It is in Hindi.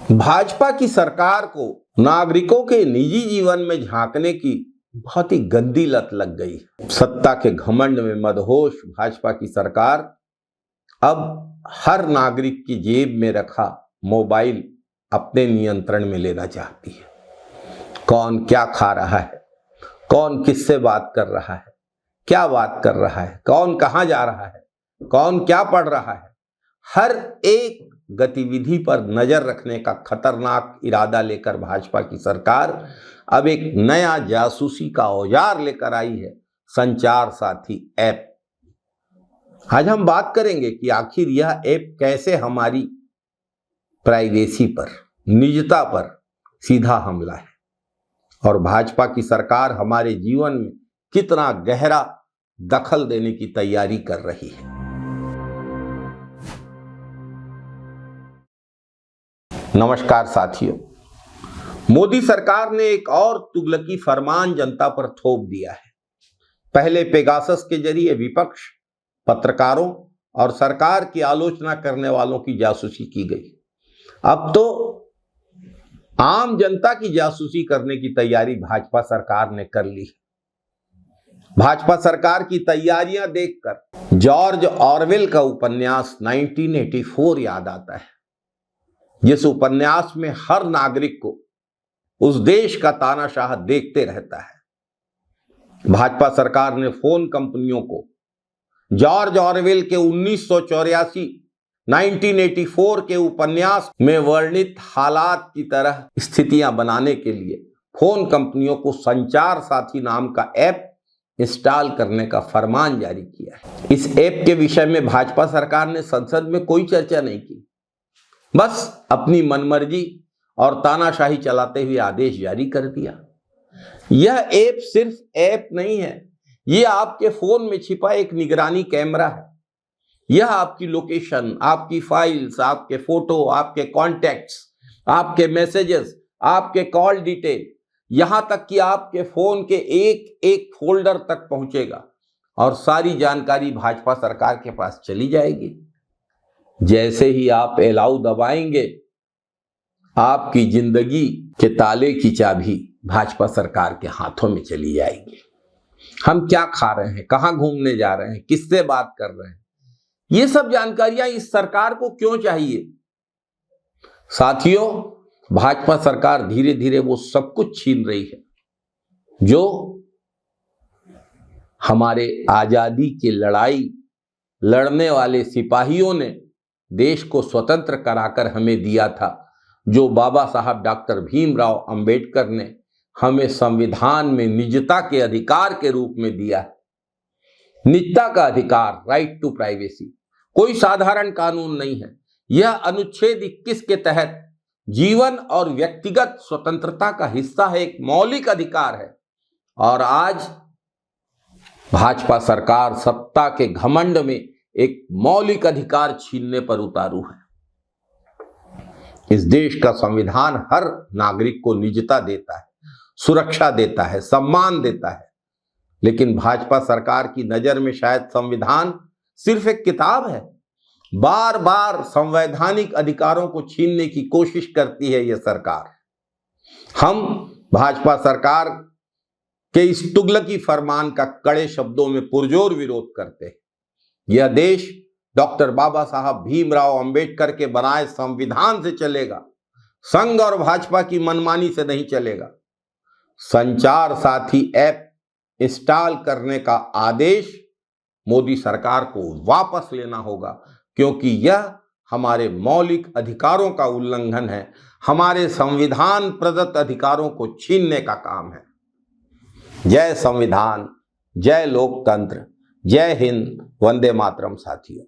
भाजपा की सरकार को नागरिकों के निजी जीवन में झांकने की बहुत ही गंदी लत लग गई। सत्ता के घमंड में मदहोश भाजपा की सरकार अब हर नागरिक की जेब में रखा मोबाइल अपने नियंत्रण में लेना चाहती है। कौन क्या खा रहा है, कौन किससे बात कर रहा है, क्या बात कर रहा है, कौन कहां जा रहा है, कौन क्या पढ़ रहा है, हर एक गतिविधि पर नजर रखने का खतरनाक इरादा लेकर भाजपा की सरकार अब एक नया जासूसी का औजार लेकर आई है, संचार साथी ऐप। आज हम बात करेंगे कि आखिर यह ऐप कैसे हमारी प्राइवेसी पर, निजता पर सीधा हमला है और भाजपा की सरकार हमारे जीवन में कितना गहरा दखल देने की तैयारी कर रही है। नमस्कार साथियों, मोदी सरकार ने एक और तुगलकी फरमान जनता पर थोप दिया है। पहले पेगासस के जरिए विपक्ष, पत्रकारों और सरकार की आलोचना करने वालों की जासूसी की गई। अब तो आम जनता की जासूसी करने की तैयारी भाजपा सरकार ने कर ली है। भाजपा सरकार की तैयारियां देखकर जॉर्ज ऑरवेल का उपन्यास 1984 याद आता है, जिस उपन्यास में हर नागरिक को उस देश का तानाशाह देखते रहता है। भाजपा सरकार ने फोन कंपनियों को जॉर्ज ऑरवेल के 1984 के उपन्यास में वर्णित हालात की तरह स्थितियां बनाने के लिए फोन कंपनियों को संचार साथी नाम का ऐप इंस्टॉल करने का फरमान जारी किया है। इस ऐप के विषय में भाजपा सरकार ने संसद में कोई चर्चा नहीं की, बस अपनी मनमर्जी और तानाशाही चलाते हुए आदेश जारी कर दिया। यह ऐप सिर्फ ऐप नहीं है, यह आपके फोन में छिपा एक निगरानी कैमरा है। यह आपकी लोकेशन, आपकी फाइल्स, आपके फोटो, आपके कॉन्टैक्ट्स, आपके मैसेजेस, आपके कॉल डिटेल, यहां तक कि आपके फोन के एक एक फोल्डर तक पहुंचेगा और सारी जानकारी भाजपा सरकार के पास चली जाएगी। जैसे ही आप अलाउ दबाएंगे, आपकी जिंदगी के ताले की चाबी भाजपा सरकार के हाथों में चली जाएगी। हम क्या खा रहे हैं, कहां घूमने जा रहे हैं, किससे बात कर रहे हैं, ये सब जानकारियां इस सरकार को क्यों चाहिए? साथियों, भाजपा सरकार धीरे धीरे वो सब कुछ छीन रही है जो हमारे आजादी की लड़ाई लड़ने वाले सिपाहियों ने देश को स्वतंत्र कराकर हमें दिया था, जो बाबा साहब डॉक्टर भीमराव अंबेडकर ने हमें संविधान में निजता के अधिकार के रूप में दिया है। निजता का अधिकार, राइट टू प्राइवेसी, कोई साधारण कानून नहीं है। यह अनुच्छेद 21 के तहत जीवन और व्यक्तिगत स्वतंत्रता का हिस्सा है, एक मौलिक अधिकार है। और आज भाजपा सरकार सत्ता के घमंड में एक मौलिक अधिकार छीनने पर उतारू है। इस देश का संविधान हर नागरिक को निजता देता है, सुरक्षा देता है, सम्मान देता है, लेकिन भाजपा सरकार की नजर में शायद संविधान सिर्फ एक किताब है। बार बार संवैधानिक अधिकारों को छीनने की कोशिश करती है यह सरकार। हम भाजपा सरकार के इस तुगलकी फरमान का कड़े शब्दों में पुरजोर विरोध करते हैं। यह देश डॉक्टर बाबा साहब भीमराव अंबेडकर के बनाए संविधान से चलेगा, संघ और भाजपा की मनमानी से नहीं चलेगा। संचार साथी ऐप इंस्टॉल करने का आदेश मोदी सरकार को वापस लेना होगा, क्योंकि यह हमारे मौलिक अधिकारों का उल्लंघन है, हमारे संविधान प्रदत्त अधिकारों को छीनने का काम है। जय संविधान, जय लोकतंत्र, जय हिंद, वंदे मातरम साथियों।